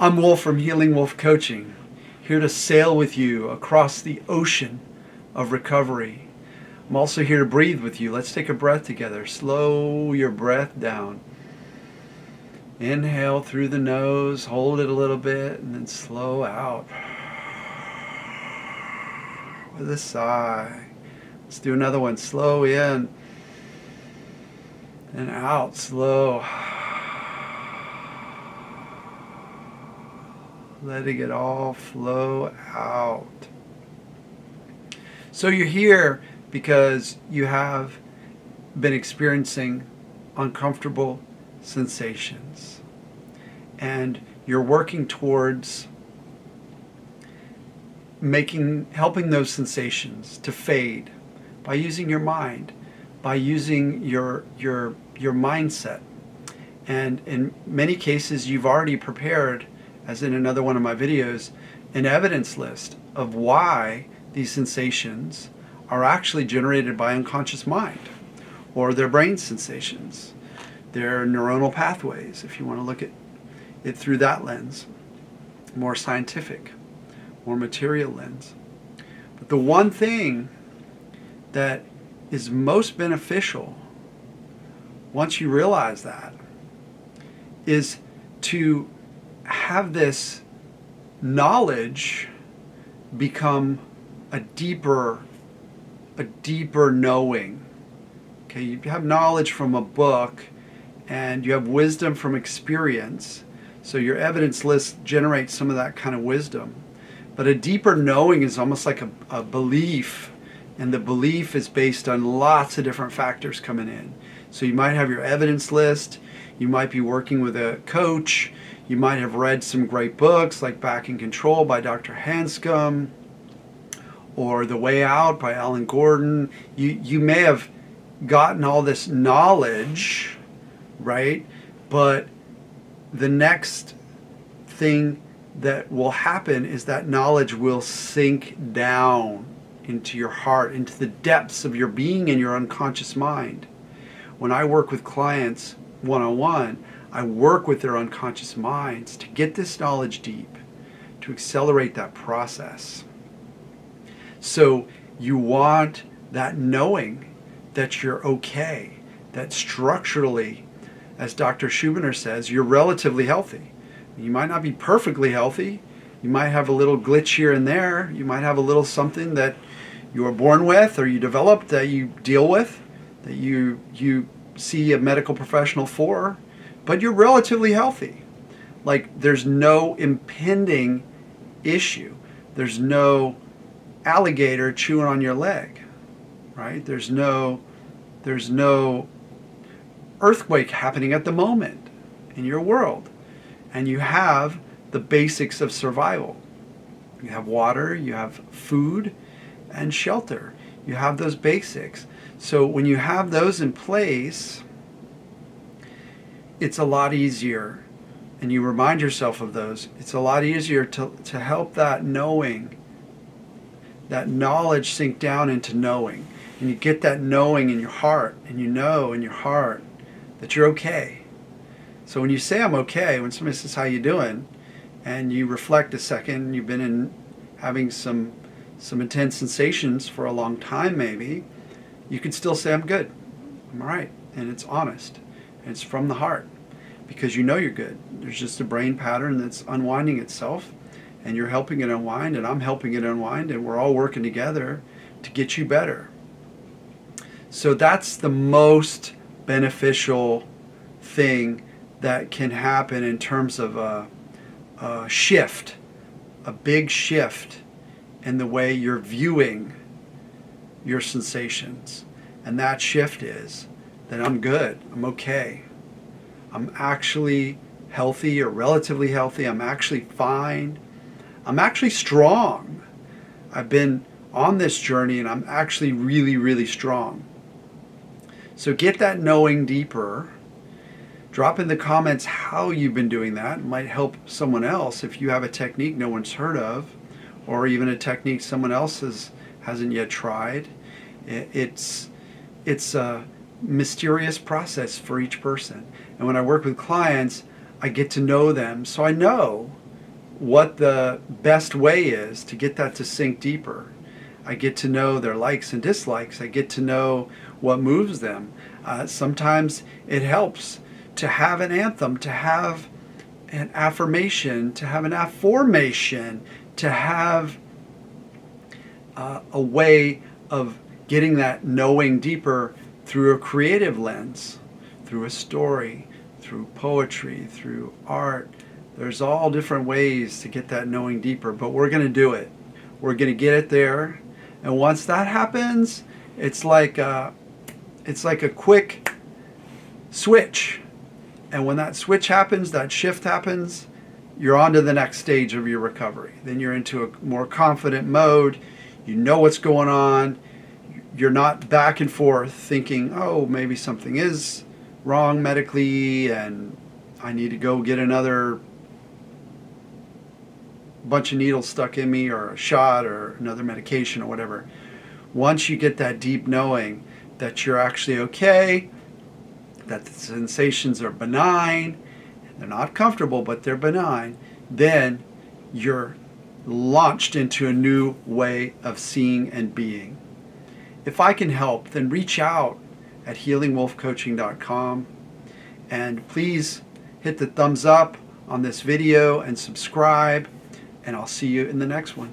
I'm Wolf from Healing Wolf Coaching, here to sail with you across the ocean of recovery. I'm also here to breathe with you. Let's take a breath together. Slow your breath down. Inhale through the nose, hold it a little bit, and then slow out with a sigh. Let's do another one. Slow in and out, slow. Letting it all flow out. So you're here because you have been experiencing uncomfortable sensations. And you're working towards helping those sensations to fade by using your mind, by using your mindset. And in many cases, you've already prepared, as in another one of my videos, an evidence list of why these sensations are actually generated by unconscious mind, or their brain sensations, their neuronal pathways, if you want to look at it through that lens, more scientific, more material lens. But the one thing that is most beneficial once you realize that is to have this knowledge become a deeper knowing. Okay, you have knowledge from a book and you have wisdom from experience. So your evidence list generates some of that kind of wisdom. But a deeper knowing is almost like a belief, and the belief is based on lots of different factors coming in. So you might have your evidence list, you might be working with a coach, you might have read some great books like Back in Control by Dr. Hanscom, or The Way Out by Alan Gordon. You may have gotten all this knowledge, right? But the next thing that will happen is that knowledge will sink down into your heart, into the depths of your being and your unconscious mind. When I work with clients one-on-one, I work with their unconscious minds to get this knowledge deep, to accelerate that process. So you want that knowing that you're okay, that structurally, as Dr. Schubiner says, you're relatively healthy. You might not be perfectly healthy. You might have a little glitch here and there. You might have a little something that you were born with or you developed that you deal with, that you see a medical professional for, but you're relatively healthy. Like, there's no impending issue. There's no alligator chewing on your leg, right? There's no earthquake happening at the moment in your world. And you have the basics of survival. You have water, you have food, and shelter. You have those basics. So when you have those in place, it's a lot easier, and you remind yourself of those, it's a lot easier to help that knowing, that knowledge sink down into knowing. And you get that knowing in your heart, and you know in your heart that you're okay. So when you say I'm okay, when somebody says how you doing, and you reflect a second, you've been having some intense sensations for a long time maybe, you could still say I'm good, I'm all right, and it's honest, and it's from the heart, because you know you're good. There's just a brain pattern that's unwinding itself, and you're helping it unwind, and I'm helping it unwind, and we're all working together to get you better. So that's the most beneficial thing that can happen in terms of a shift, a big shift in the way you're viewing your sensations. And that shift is that I'm good, I'm okay, I'm actually healthy or relatively healthy, I'm actually fine, I'm actually strong. I've been on this journey and I'm actually really, really strong. So get that knowing deeper. Drop in the comments how you've been doing that. It might help someone else if you have a technique no one's heard of, or even a technique someone else hasn't yet tried. It's a mysterious process for each person. And when I work with clients, I get to know them. So I know what the best way is to get that to sink deeper. I get to know their likes and dislikes. I get to know what moves them. Sometimes it helps to have an anthem, to have an affirmation, to have an affirmation, to have a way of getting that knowing deeper through a creative lens, through a story, through poetry, through art. There's all different ways to get that knowing deeper, but we're going to do it. We're going to get it there. And once that happens, it's like a quick switch. And when that switch happens, that shift happens, you're on to the next stage of your recovery. Then you're into a more confident mode. You know what's going on. You're not back and forth thinking, oh, maybe something is wrong medically and I need to go get another bunch of needles stuck in me or a shot or another medication or whatever. Once you get that deep knowing that you're actually okay, that the sensations are benign, they're not comfortable, but they're benign, then you're launched into a new way of seeing and being. If I can help, then reach out at healingwolfcoaching.com, and please hit the thumbs up on this video and subscribe, and I'll see you in the next one.